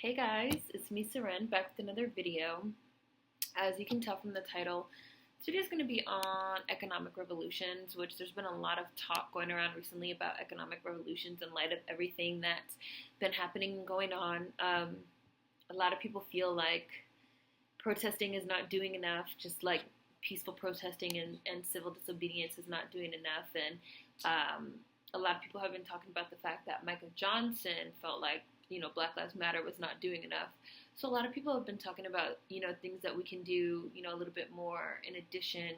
Hey guys, it's me Seren back with another video. As you can tell from the title, this video is going to be on economic revolutions, which there's been a lot of talk going around recently about economic revolutions in light of everything that's been happening and going on. A lot of people feel like protesting is not doing enough, just like peaceful protesting and civil disobedience is not doing enough. And a lot of people have been talking about the fact that Michael Johnson felt like Black Lives Matter was not doing enough. So a lot of people have been talking about, things that we can do, a little bit more in addition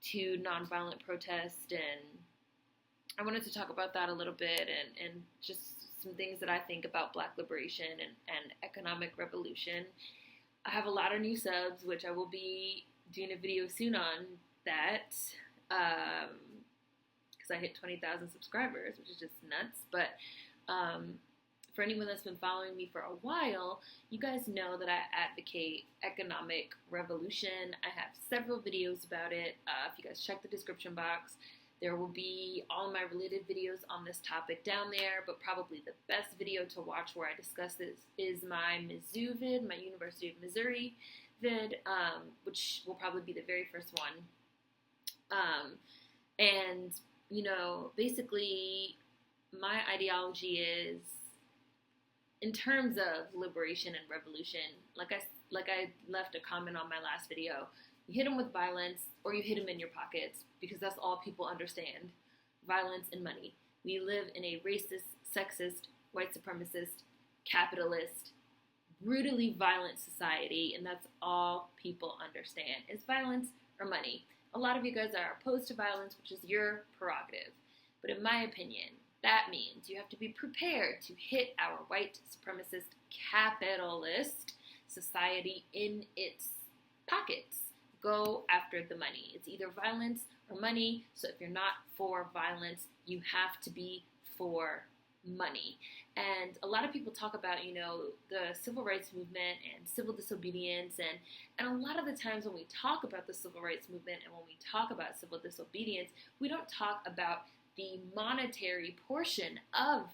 to nonviolent protest. And I wanted to talk about that a little bit and just some things that I think about Black liberation and economic revolution. I have a lot of new subs, which I will be doing a video soon on that, because I hit 20,000 subscribers, which is just nuts. But for anyone that's been following me for a while, you guys know that I advocate economic revolution. I have several videos about it. If you guys check the description box, there will be all of my related videos on this topic down there, but probably the best video to watch where I discuss this is my Mizzou vid, my University of Missouri vid, which will probably be the very first one. And, basically my ideology is, in terms of liberation and revolution, like I left a comment on my last video, you hit them with violence or you hit them in your pockets, because that's all people understand: violence and money. We live in a racist, sexist, white supremacist, capitalist, brutally violent society, and that's all people understand is violence or money. A lot of you guys are opposed to violence, which is your prerogative, but in my opinion, that means you have to be prepared to hit our white supremacist capitalist society in its pockets. Go after the money. It's either violence or money. So if you're not for violence, you have to be for money. And a lot of people talk about, the civil rights movement and civil disobedience. And a lot of the times when we talk about the civil rights movement and when we talk about civil disobedience, we don't talk about the monetary portion of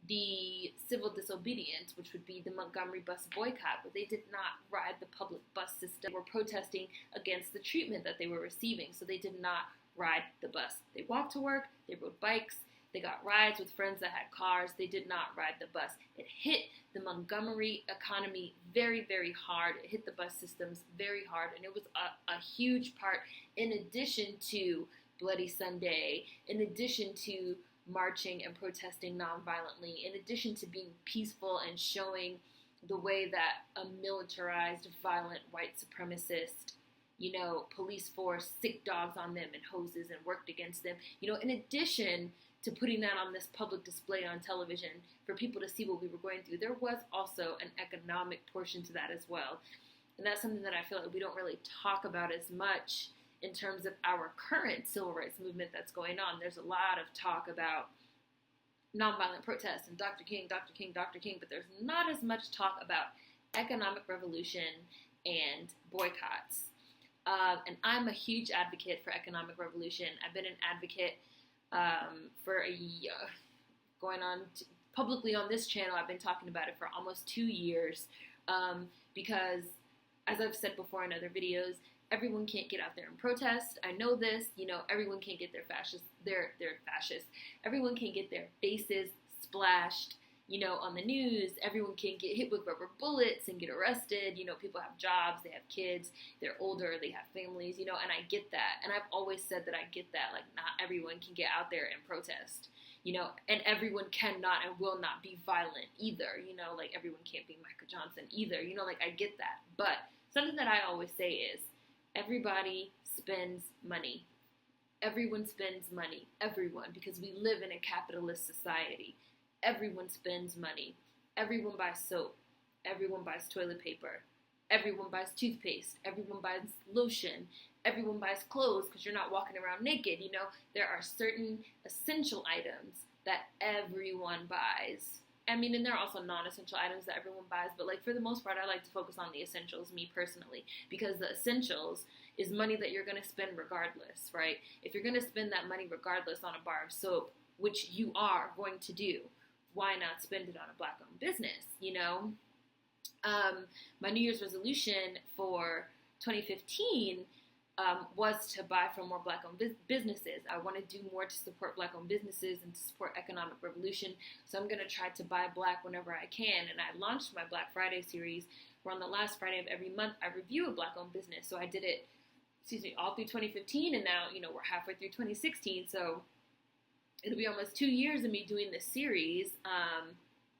the civil disobedience, which would be the Montgomery Bus Boycott, but they did not ride the public bus system. They were protesting against the treatment that they were receiving, so they did not ride the bus. They walked to work, they rode bikes, they got rides with friends that had cars. They did not ride the bus. It hit the Montgomery economy very, very hard. It hit the bus systems very hard, and it was a huge part, in addition to Bloody Sunday, in addition to marching and protesting nonviolently, in addition to being peaceful and showing the way that a militarized, violent, white supremacist, police force sick dogs on them and hoses and worked against them. In addition to putting that on this public display on television for people to see what we were going through, there was also an economic portion to that as well. And that's something that I feel like we don't really talk about as much in terms of our current civil rights movement that's going on. There's a lot of talk about nonviolent protests and Dr. King, Dr. King, Dr. King, but there's not as much talk about economic revolution and boycotts. And I'm a huge advocate for economic revolution. I've been an advocate for a year, going on publicly on this channel. I've been talking about it for almost 2 years, because, as I've said before in other videos, everyone can't get out there and protest. I know this. Everyone can't get their fascists. Everyone can't get their faces splashed, on the news. Everyone can't get hit with rubber bullets and get arrested. People have jobs, they have kids, they're older, they have families, and I get that. And I've always said that I get that. Like, not everyone can get out there and protest, and everyone cannot and will not be violent either. Like, everyone can't be Michael Johnson either. I get that. But something that I always say is, everybody spends money. Everyone spends money. Everyone, because we live in a capitalist society. Everyone spends money. Everyone buys soap. Everyone buys toilet paper. Everyone buys toothpaste. Everyone buys lotion. Everyone buys clothes, because you're not walking around naked. There are certain essential items that everyone buys. And there are also non-essential items that everyone buys, but for the most part, I like to focus on the essentials, me personally, because the essentials is money that you're going to spend regardless, right? If you're going to spend that money regardless on a bar of soap, which you are going to do, why not spend it on a Black-owned business, My New Year's resolution for 2015 was to buy from more Black-owned businesses. I want to do more to support Black-owned businesses and to support economic revolution. So I'm going to try to buy Black whenever I can. And I launched my Black Friday series, where on the last Friday of every month, I review a Black-owned business. So I did it, all through 2015, and now, we're halfway through 2016. So it'll be almost 2 years of me doing this series.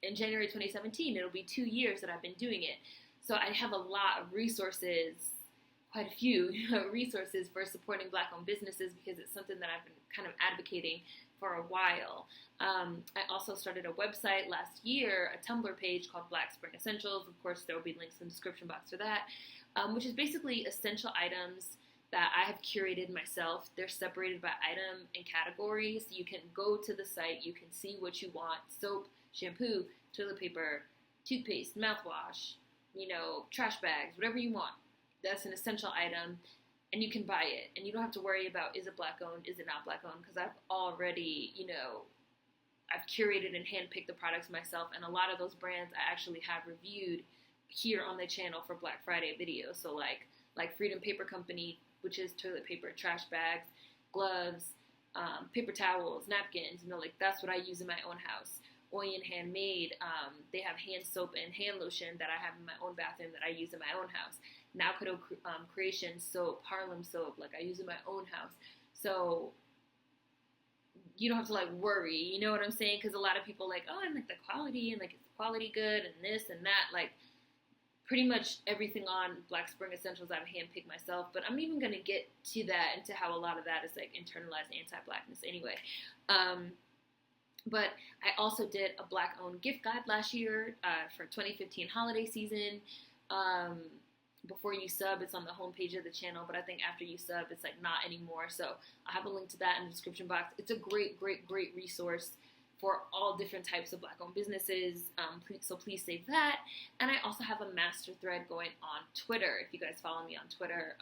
In January 2017, it'll be 2 years that I've been doing it. So I have a lot of resources, quite a few resources for supporting Black-owned businesses, because it's something that I've been kind of advocating for a while. I also started a website last year, a Tumblr page called Black Spring Essentials. Of course, there will be links in the description box for that, which is basically essential items that I have curated myself. They're separated by item and categories. You can go to the site, you can see what you want: soap, shampoo, toilet paper, toothpaste, mouthwash, trash bags, whatever you want. That's an essential item, and you can buy it. And you don't have to worry about, is it Black-owned, is it not Black-owned, because I've already, I've curated and handpicked the products myself, and a lot of those brands I actually have reviewed here on the channel for Black Friday videos. So like Freedom Paper Company, which is toilet paper, trash bags, gloves, paper towels, napkins, that's what I use in my own house. Oyin Handmade, they have hand soap and hand lotion that I have in my own bathroom that I use in my own house. Now Kudo Creation soap, Harlem soap, I use in my own house. So you don't have to worry, you know what I'm saying? Because a lot of people and the quality, and is the quality good, and this and that. Pretty much everything on Black Spring Essentials I've handpicked myself, but I'm even going to get to that, and to how a lot of that is internalized anti-Blackness anyway. But I also did a Black-owned gift guide last year for 2015 holiday season. Before you sub, it's on the homepage of the channel, but I think after you sub, it's not anymore. So I have a link to that in the description box. It's a great, great, great resource for all different types of Black-owned businesses. So please save that. And I also have a master thread going on Twitter, if you guys follow me on Twitter.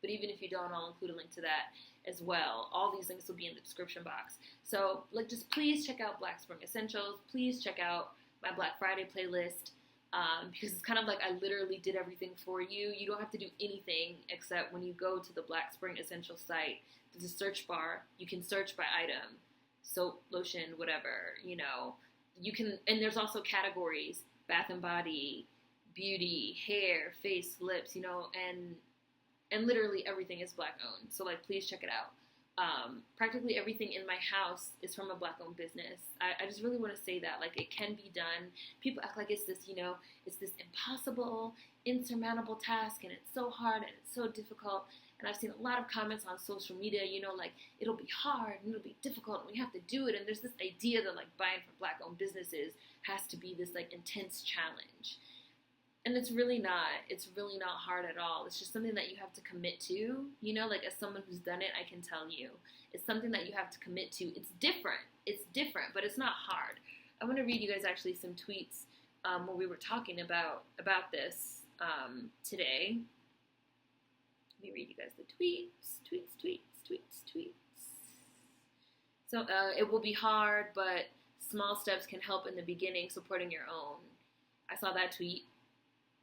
But even if you don't, I'll include a link to that as well. All these links will be in the description box. So just please check out Black Spring Essentials. Please check out my Black Friday playlist, because it's kind of I literally did everything for you. You don't have to do anything except when you go to the Black Spring Essentials site, there's a search bar. You can search by item, soap, lotion, whatever, you can, and there's also categories: bath and body, beauty, hair, face, lips, and literally everything is Black-owned. So please check it out. Practically everything in my house is from a Black-owned business. I just really want to say that, it can be done. People act like it's this, it's this impossible, insurmountable task, and it's so hard, and it's so difficult. And I've seen a lot of comments on social media, it'll be hard, and it'll be difficult, and we have to do it. And there's this idea that, buying from Black-owned businesses has to be this, intense challenge. And it's really not. It's really not hard at all. It's just something that you have to commit to. As someone who's done it, I can tell you. It's something that you have to commit to. It's different, but it's not hard. I want to read you guys actually some tweets where we were talking about this today. Let me read you guys the tweets. So it will be hard, but small steps can help in the beginning, supporting your own. I saw that tweet.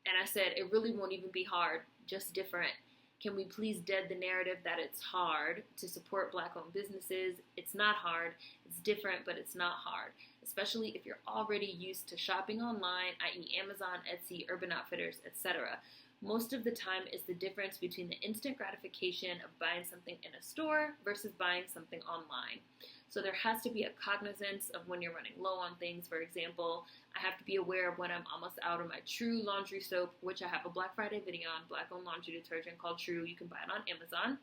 And I said, it really won't even be hard, just different. Can we please dead the narrative that it's hard to support Black-owned businesses? It's not hard. It's different, but it's not hard, especially if you're already used to shopping online, i.e. Amazon, Etsy, Urban Outfitters, etc. Most of the time is the difference between the instant gratification of buying something in a store versus buying something online. So there has to be a cognizance of when you're running low on things. For example, I have to be aware of when I'm almost out of my True laundry soap, which I have a Black Friday video on, Black-owned laundry detergent called True. You can buy it on Amazon.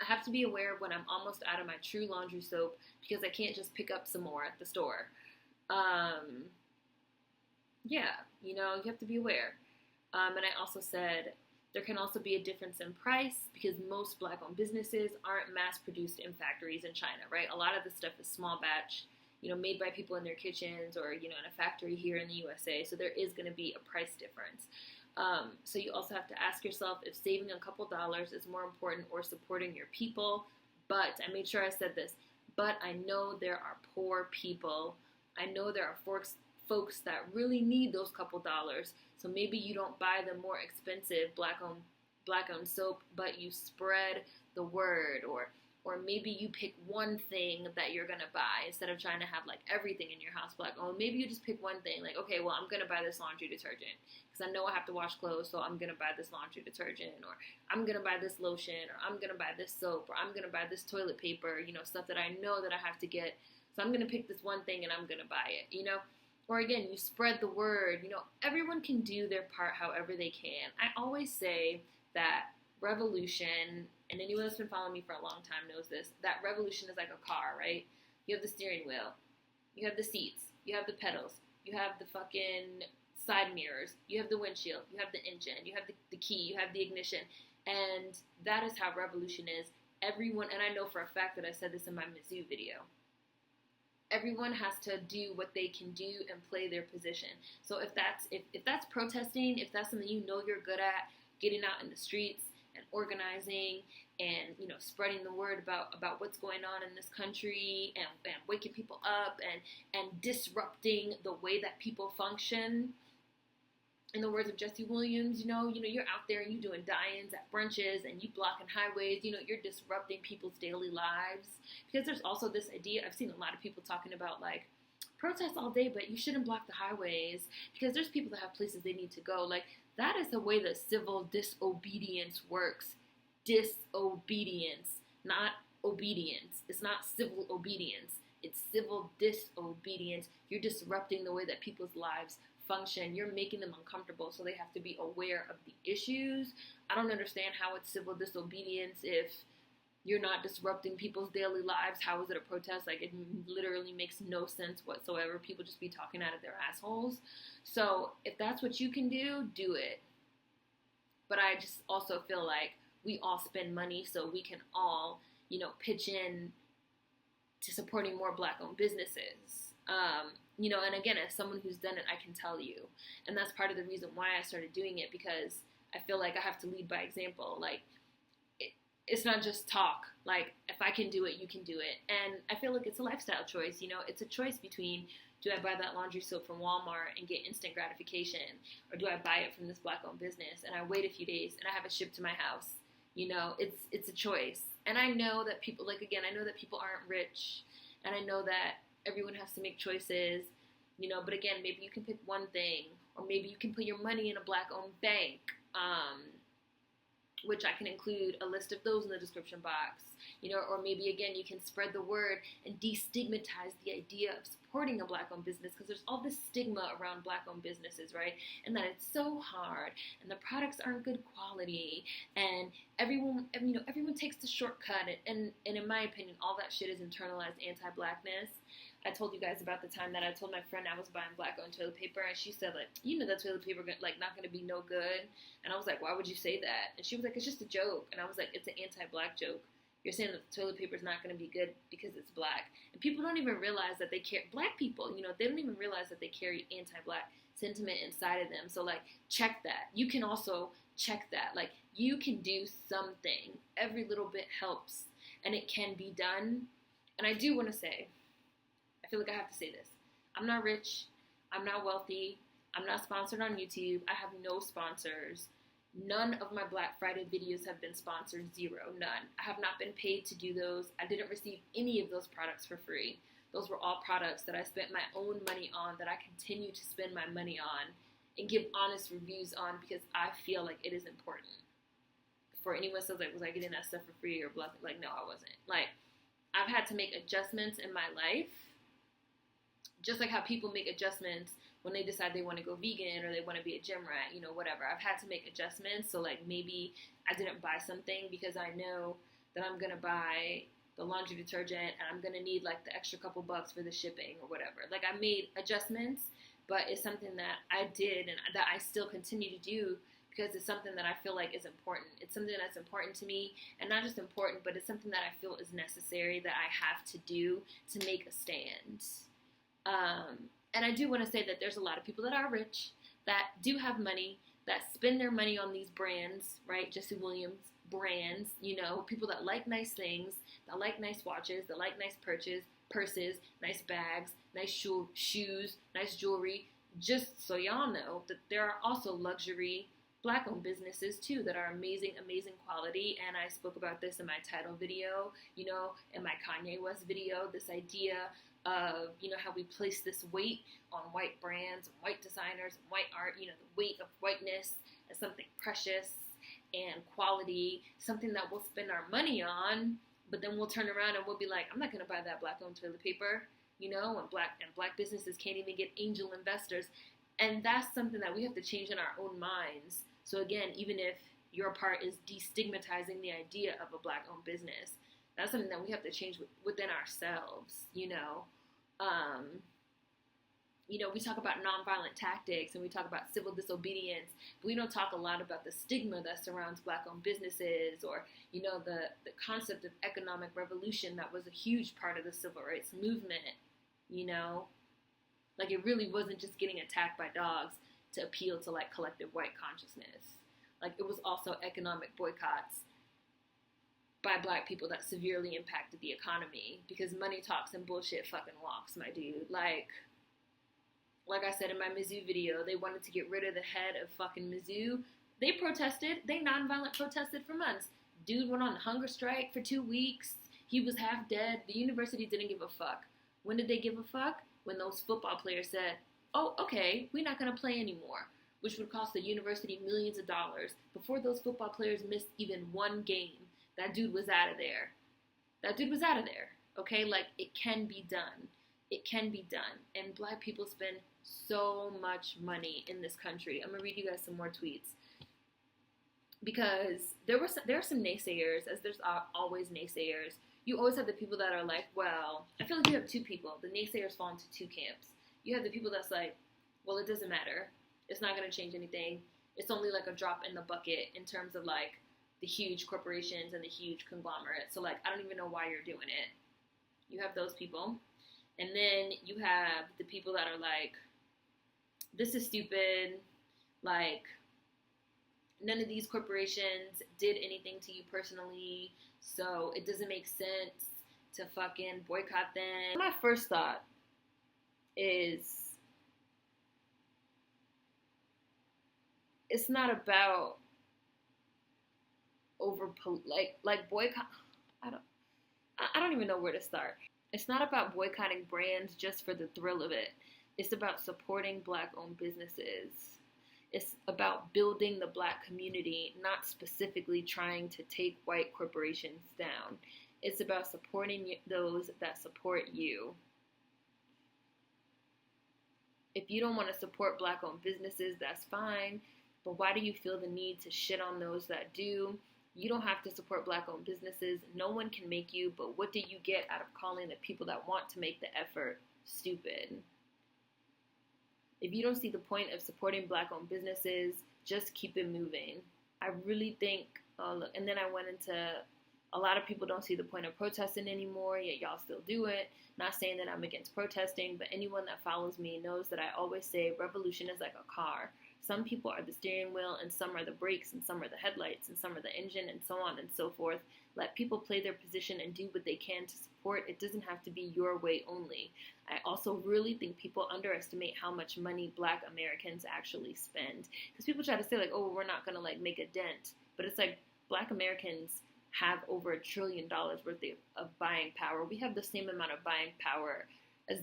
I have to be aware of when I'm almost out of my True laundry soap, because I can't just pick up some more at the store. You have to be aware. And I also said there can also be a difference in price, because most Black-owned businesses aren't mass-produced in factories in China, right? A lot of the stuff is small batch, made by people in their kitchens, or, in a factory here in the USA. So there is going to be a price difference. So you also have to ask yourself if saving a couple dollars is more important or supporting your people. But I made sure I said this, but I know there are poor people. I know there are folks that really need those couple dollars. So maybe you don't buy the more expensive black-owned soap, but you spread the word, or maybe you pick one thing that you're gonna buy instead of trying to have like everything in your house black-owned. Maybe you just pick one thing, like, okay, well, I'm gonna buy this laundry detergent because I know I have to wash clothes, so I'm gonna buy this laundry detergent, or I'm gonna buy this lotion, or I'm gonna buy this soap, or I'm gonna buy this toilet paper, stuff that I know that I have to get. So I'm gonna pick this one thing and I'm gonna buy it, Or again, you spread the word. Everyone can do their part however they can. I always say that revolution, and anyone that's been following me for a long time knows this, that revolution is like a car, right? You have the steering wheel, you have the seats, you have the pedals, you have the fucking side mirrors, you have the windshield, you have the engine, you have the key, you have the ignition, and that is how revolution is. Everyone, and I know for a fact that I said this in my Mizzou video, everyone has to do what they can do and play their position. So if that's protesting, if that's something you're good at, getting out in the streets and organizing and spreading the word about what's going on in this country, and waking people up and disrupting the way that people function. In the words of Jesse Williams, you're out there and you're doing die-ins at brunches and you blocking highways, you're disrupting people's daily lives. Because there's also this idea, I've seen a lot of people talking about like, protest all day, but you shouldn't block the highways because there's people that have places they need to go. Like, that is the way that civil disobedience works. Disobedience, not obedience. It's not civil obedience. It's civil disobedience. You're disrupting the way that people's lives function. You're making them uncomfortable, so they have to be aware of the issues. I don't understand how it's civil disobedience if you're not disrupting people's daily lives. How is it a protest? Like, it literally makes no sense whatsoever. People just be talking out of their assholes. So if that's what you can do, do it. But I just also feel like we all spend money, so we can all, pitch in to supporting more Black-owned businesses. And again, as someone who's done it, I can tell you. And that's part of the reason why I started doing it, because I feel like I have to lead by example. Like, it's not just talk. Like, if I can do it, you can do it. And I feel like it's a lifestyle choice. It's a choice between, do I buy that laundry soap from Walmart and get instant gratification? Or do I buy it from this Black-owned business and I wait a few days and I have it shipped to my house? It's a choice. And I know that people, I know that people aren't rich. And I know that everyone has to make choices, but again, maybe you can pick one thing, or maybe you can put your money in a Black-owned bank, which I can include a list of those in the description box, or maybe again, you can spread the word and destigmatize the idea of supporting a Black-owned business, because there's all this stigma around Black-owned businesses, right? And that it's so hard, and the products aren't good quality, and everyone takes the shortcut, and in my opinion, all that shit is internalized anti-Blackness. I told you guys about the time that I told my friend I was buying Black-owned toilet paper, and she said, like, that toilet paper, not going to be no good. And I was like, why would you say that? And she was like, it's just a joke. And I was like, it's an anti-Black joke. You're saying that the toilet paper is not going to be good because it's Black. And people don't even realize that they carry, Black people, they don't even realize that they carry anti-Black sentiment inside of them. So, like, check that. You can also check that. Like, you can do something. Every little bit helps. And it can be done. And I do want to say, I feel like I have to say this. I'm not rich. I'm not wealthy. I'm not sponsored on YouTube. I have no sponsors. None of my Black Friday videos have been sponsored. Zero. None. I have not been paid to do those. I didn't receive any of those products for free. Those were all products that I spent my own money on, that I continue to spend my money on and give honest reviews on, because I feel like it is important. For anyone who says, like, was I getting that stuff for free or blah? Like, no, I wasn't. Like, I've had to make adjustments in my life, just like how people make adjustments when they decide they want to go vegan or they want to be a gym rat, whatever. I've had to make adjustments. So, like, maybe I didn't buy something because I know that I'm going to buy the laundry detergent and I'm going to need, like, the extra couple bucks for the shipping or whatever. Like, I made adjustments, but it's something that I did and that I still continue to do, because it's something that I feel like is important. It's something that's important to me, and not just important, but it's something that I feel is necessary, that I have to do to make a stand. And I do want to say that there's a lot of people that are rich, that do have money, that spend their money on these brands, right? Jesse Williams brands, people that like nice things, that like nice watches, that like nice purses, nice bags, nice shoes, nice jewelry. Just so y'all know that there are also luxury Black-owned businesses too that are amazing, amazing quality. And I spoke about this in my Tidal video, in my Kanye West video, this idea of, how we place this weight on white brands, and white designers, and white art, the weight of whiteness as something precious and quality, something that we'll spend our money on, but then we'll turn around and we'll be like, I'm not going to buy that Black-owned toilet paper, and black businesses can't even get angel investors. And that's something that we have to change in our own minds. So again, even if your part is destigmatizing the idea of a Black-owned business, that's something that we have to change within ourselves, we talk about nonviolent tactics and we talk about civil disobedience, but we don't talk a lot about the stigma that surrounds Black-owned businesses or, the concept of economic revolution that was a huge part of the civil rights movement, Like, it really wasn't just getting attacked by dogs to appeal to, like, collective white consciousness. Like, it was also economic boycotts by Black people that severely impacted the economy because money talks and bullshit fucking walks, my dude. Like I said in my Mizzou video, they wanted to get rid of the head of fucking Mizzou. They protested. They nonviolent protested for months. Dude went on a hunger strike for 2 weeks. He was half dead. The university didn't give a fuck. When did they give a fuck? When those football players said, oh, okay, we're not going to play anymore, which would cost the university millions of dollars. Before those football players missed even one game, that dude was out of there. Okay? Like, it can be done. It can be done. And Black people spend so much money in this country. I'm going to read you guys some more tweets. Because there are some naysayers, as there's always naysayers. You always have the people that are like, well, I feel like you have two people. The naysayers fall into two camps. You have the people that's like, well, it doesn't matter. It's not going to change anything. It's only like a drop in the bucket in terms of like the huge corporations and the huge conglomerates. So like, I don't even know why you're doing it. You have those people. And then you have the people that are like, this is stupid. Like, none of these corporations did anything to you personally. So it doesn't make sense to fucking boycott them. My first thought is it's not about boycott. I don't even know where to start. It's not about boycotting brands just for the thrill of it. It's about supporting Black-owned businesses. It's about building the Black community, not specifically trying to take white corporations down. It's about supporting those that support you. If you don't want to support Black-owned businesses, that's fine. But why do you feel the need to shit on those that do? You don't have to support Black-owned businesses. No one can make you, but what do you get out of calling the people that want to make the effort stupid? If you don't see the point of supporting Black-owned businesses, just keep it moving. I really think, and then I went into, a lot of people don't see the point of protesting anymore, yet y'all still do it. Not saying that I'm against protesting, but anyone that follows me knows that I always say revolution is like a car. Some people are the steering wheel, and some are the brakes, and some are the headlights, and some are the engine, and so on and so forth. Let people play their position and do what they can to support. It doesn't have to be your way only. I also really think people underestimate how much money Black Americans actually spend. Because people try to say, like, oh, we're not going to, like, make a dent. But it's like Black Americans have over $1 trillion worth of buying power. We have the same amount of buying power as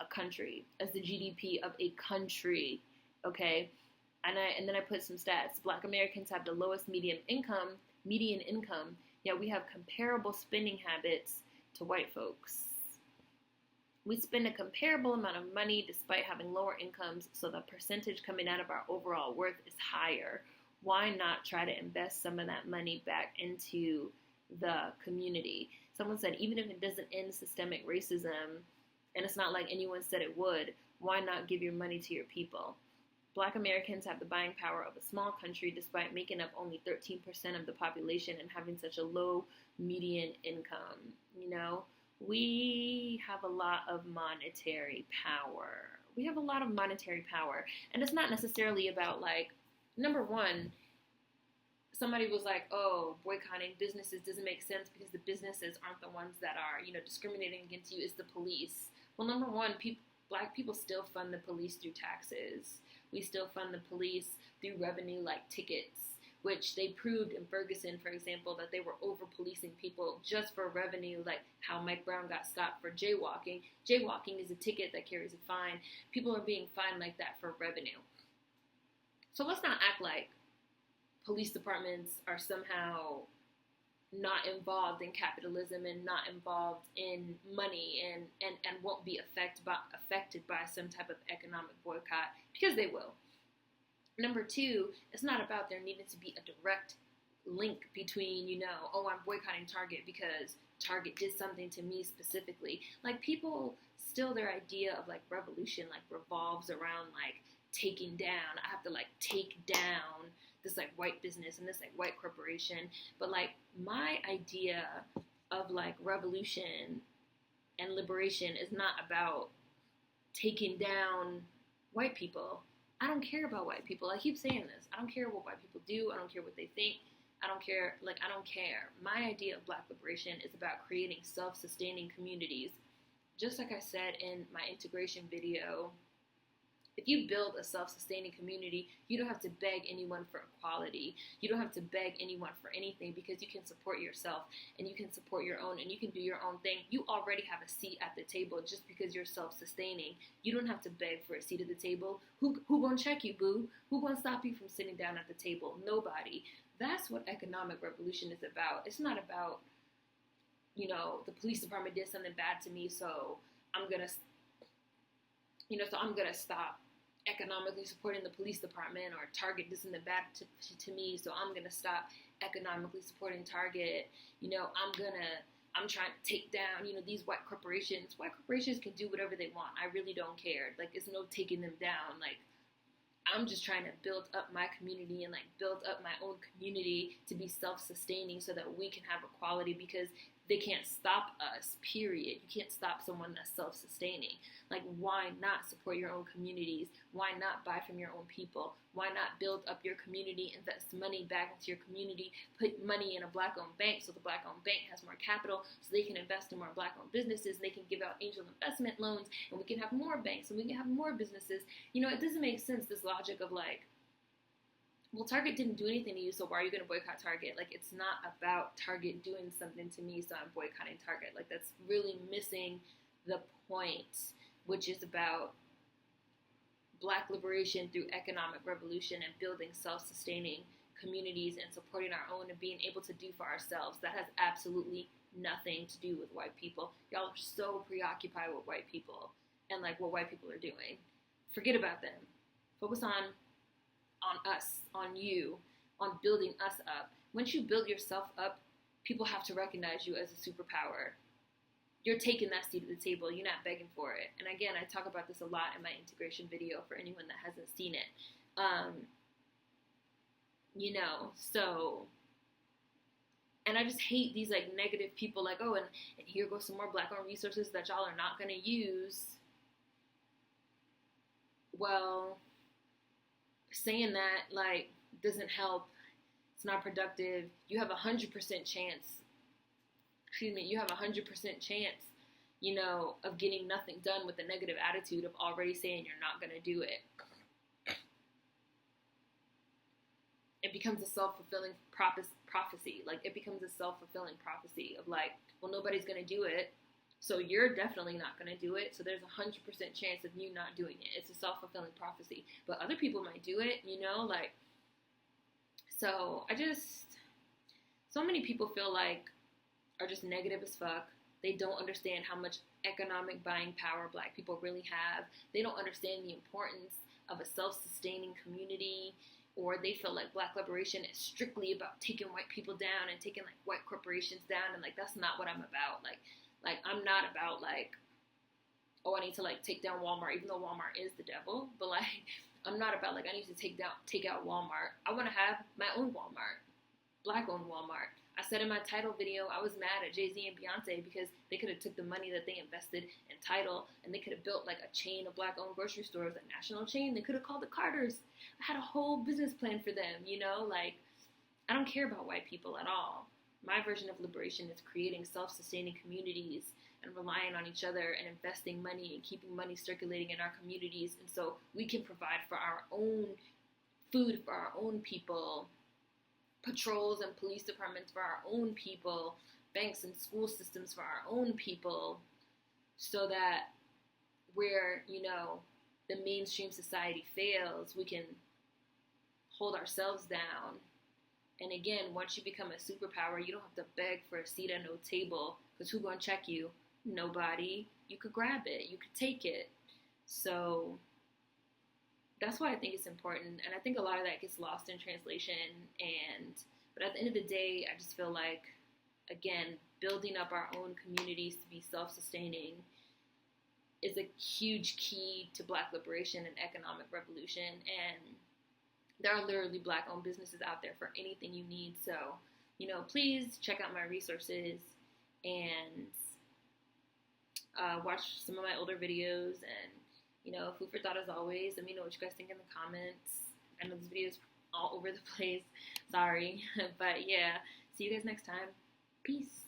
a country, as the GDP of a country. Okay, and then I put some stats. Black Americans have the lowest median income, yet we have comparable spending habits to white folks. We spend a comparable amount of money despite having lower incomes, so the percentage coming out of our overall worth is higher. Why not try to invest some of that money back into the community? Someone said, even if it doesn't end systemic racism, and it's not like anyone said it would, why not give your money to your people? Black Americans have the buying power of a small country despite making up only 13% of the population and having such a low median income. You know, we have a lot of monetary power. And it's not necessarily about, like, number one, somebody was like, oh, boycotting businesses doesn't make sense because the businesses aren't the ones that are, discriminating against you. It's the police. Well, number one, Black people still fund the police through taxes. We still fund the police through revenue like tickets, which they proved in Ferguson, for example, that they were over-policing people just for revenue, like how Mike Brown got stopped for jaywalking. Jaywalking is a ticket that carries a fine. People are being fined like that for revenue. So let's not act like police departments are somehow not involved in capitalism and not involved in money and won't be affected by some type of economic boycott, because they will. Number two, it's not about there needing to be a direct link between, oh, I'm boycotting Target because Target did something to me specifically. Like, people still, their idea of like revolution like revolves around like taking down. I have to like take down this like white business and this like white corporation. But like, my idea of like revolution and liberation is not about taking down white people. I don't care about white people. I keep saying this. I don't care what white people do. I don't care what they think. I don't care. I don't care. My idea of Black liberation is about creating self-sustaining communities. Just like I said in my integration video, if you build a self-sustaining community, you don't have to beg anyone for equality. You don't have to beg anyone for anything, because you can support yourself and you can support your own and you can do your own thing. You already have a seat at the table just because you're self-sustaining. You don't have to beg for a seat at the table. Who gonna check you, boo? Who gonna stop you from sitting down at the table? Nobody. That's what economic revolution is about. It's not about, the police department did something bad to me, so I'm gonna stop economically supporting the police department, or Target did something bad to me, so I'm gonna stop economically supporting Target. I'm trying to take down, these white corporations. White corporations can do whatever they want. I really don't care. Like, it's no taking them down. Like, I'm just trying to build up my community and like build up my own community to be self-sustaining so that we can have equality, because they can't stop us, period. You can't stop someone that's self-sustaining. Like, why not support your own communities? Why not buy from your own people? Why not build up your community, invest money back into your community, put money in a Black-owned bank so the Black-owned bank has more capital so they can invest in more Black-owned businesses, and they can give out angel investment loans, and we can have more banks, and we can have more businesses. It doesn't make sense, this logic of like, well, Target didn't do anything to you, so why are you going to boycott Target? Like, it's not about Target doing something to me, so I'm boycotting Target. Like, that's really missing the point, which is about Black liberation through economic revolution and building self-sustaining communities and supporting our own and being able to do for ourselves. That has absolutely nothing to do with white people. Y'all are so preoccupied with white people and like what white people are doing. Forget about them. Focus on us, on you, on building us up. Once you build yourself up, people have to recognize you as a superpower. You're taking that seat at the table. You're not begging for it. And again, I talk about this a lot in my integration video for anyone that hasn't seen it. And I just hate these like negative people like, oh, and here goes some more Black-owned resources that y'all are not going to use. Well, saying that like doesn't help. It's not productive. You have 100% chance. You have 100% chance, of getting nothing done with a negative attitude of already saying you're not going to do it. It becomes a self-fulfilling prophecy. Like, it becomes a self-fulfilling prophecy of like, well, nobody's going to do it, so you're definitely not going to do it. So there's 100% chance of you not doing it. It's a self-fulfilling prophecy. But other people might do it, So so many people feel like are just negative as fuck. They don't understand how much economic buying power Black people really have. They don't understand the importance of a self-sustaining community, or they feel like Black liberation is strictly about taking white people down and taking like white corporations down, and like that's not what I'm about. Like I'm not about like, oh, I need to like take down Walmart, even though Walmart is the devil. But like, I'm not about like I need to take out Walmart. I want to have my own Walmart, Black-owned Walmart. I said in my Tidal video, I was mad at Jay-Z and Beyonce because they could have took the money that they invested in Tidal and they could have built like a chain of Black-owned grocery stores, a national chain. They could have called the Carters. I had a whole business plan for them, like I don't care about white people at all. My version of liberation is creating self-sustaining communities and relying on each other and investing money and keeping money circulating in our communities, and so we can provide for our own food for our own people, patrols and police departments for our own people, banks and school systems for our own people, so that where, the mainstream society fails, we can hold ourselves down. And again, once you become a superpower, you don't have to beg for a seat at no table, because who's going to check you? Nobody. You could grab it. You could take it. So that's why I think it's important. And I think a lot of that gets lost in translation. But at the end of the day, I just feel like, again, building up our own communities to be self-sustaining is a huge key to Black liberation and economic revolution. And there are literally Black-owned businesses out there for anything you need. So, please check out my resources and watch some of my older videos. And, food for thought as always. Let me know what you guys think in the comments. I know this video is all over the place. Sorry. But yeah, see you guys next time. Peace.